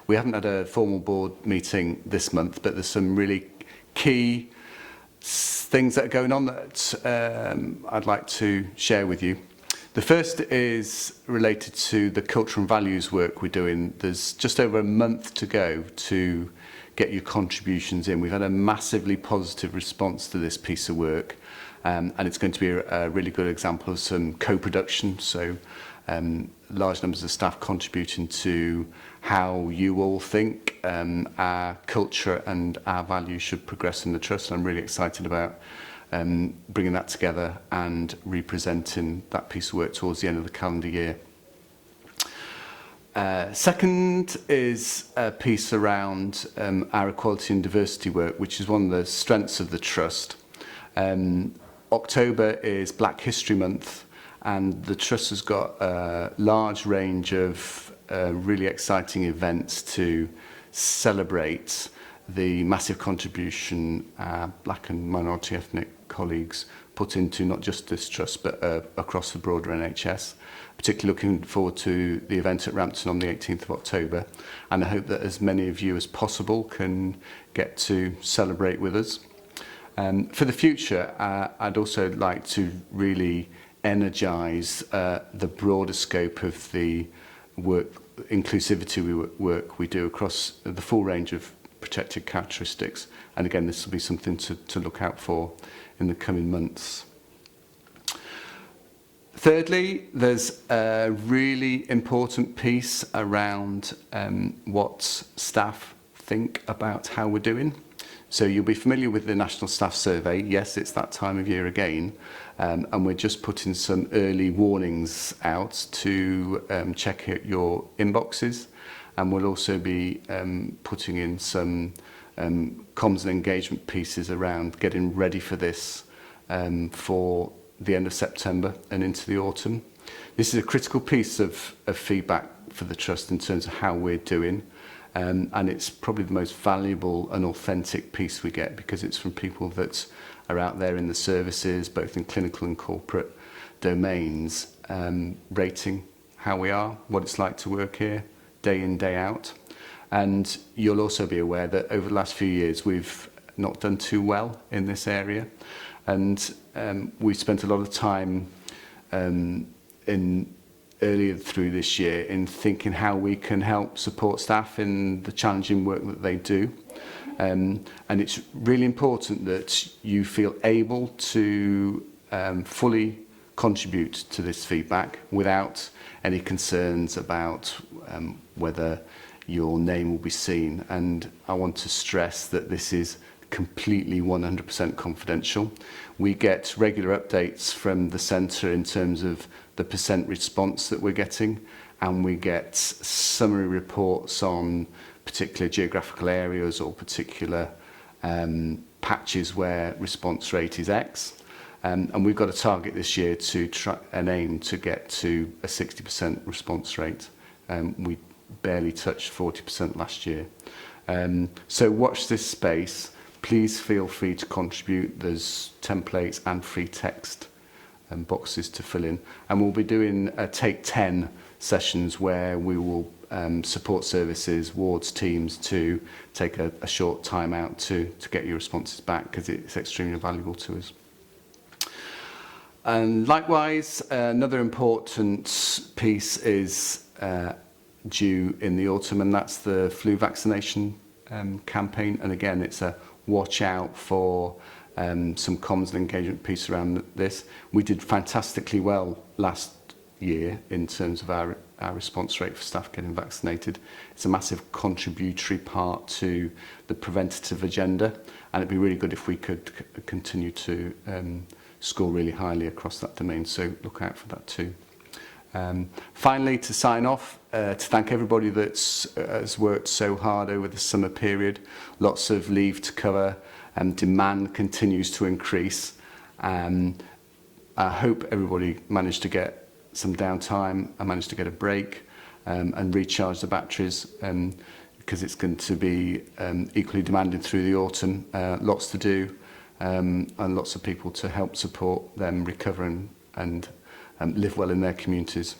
We haven't had a formal board meeting this month, but there's some really key things that are going on that I'd like to share with you. The first is related to the culture and values work we're doing. There's just over a month to go to get your contributions in. We've had a massively positive response to this piece of work, and it's going to be a really good example of some co-production. So large numbers of staff contributing to how you all think our culture and our values should progress in the trust. I'm really excited about bringing that together and representing that piece of work towards the end of the calendar year. Second is a piece around our equality and diversity work, which is one of the strengths of the Trust. October is Black History Month, and the Trust has got a large range of really exciting events to celebrate the massive contribution our Black and minority ethnic colleagues put into not just this Trust but across the broader NHS. Particularly looking forward to the event at Rampton on the 18th of October, and I hope that as many of you as possible can get to celebrate with us. For the future, I'd also like to really energise the broader scope of the inclusivity work we do across the full range of protected characteristics, and again this will be something to look out for in the coming months. Thirdly, there's a really important piece around what staff think about how we're doing. So you'll be familiar with the National Staff Survey. Yes, it's that time of year again, and we're just putting some early warnings out to check out your inboxes, and we'll also be putting in some comms and engagement pieces around getting ready for this for the end of September and into the autumn. This is a critical piece of feedback for the Trust in terms of how we're doing, and it's probably the most valuable and authentic piece we get, because it's from people that are out there in the services, both in clinical and corporate domains, rating how we are, what it's like to work here day in, day out. And you'll also be aware that over the last few years we've not done too well in this area, and we spent a lot of time earlier through this year in thinking how we can help support staff in the challenging work that they do. And it's really important that you feel able to fully contribute to this feedback without any concerns about whether your name will be seen. And I want to stress that this is completely 100% confidential. We get regular updates from the centre in terms of the percent response that we're getting, and we get summary reports on particular geographical areas or particular patches where response rate is X. And we've got a target this year to try and aim to get to a 60% response rate. We barely touched 40% last year. So watch this space. Please feel free to contribute. There's templates and free text and boxes to fill in. And we'll be doing Take 10 sessions where we will support services, wards, teams to take a short time out to get your responses back, because it's extremely valuable to us. And likewise, another important piece is due in the autumn, and that's the flu vaccination campaign. And again, it's a watch out for some comms and engagement piece around this. We did fantastically well last year in terms of our response rate for staff getting vaccinated. It's a massive contributory part to the preventative agenda, and it'd be really good if we could continue to score really highly across that domain, so look out for that too. Finally, to sign off, to thank everybody that has worked so hard over the summer period. Lots of leave to cover, and demand continues to increase. I hope everybody managed to get some downtime and managed to get a break and recharge the batteries, because it's going to be equally demanding through the autumn. Lots to do, and lots of people to help support them recover and live well in their communities.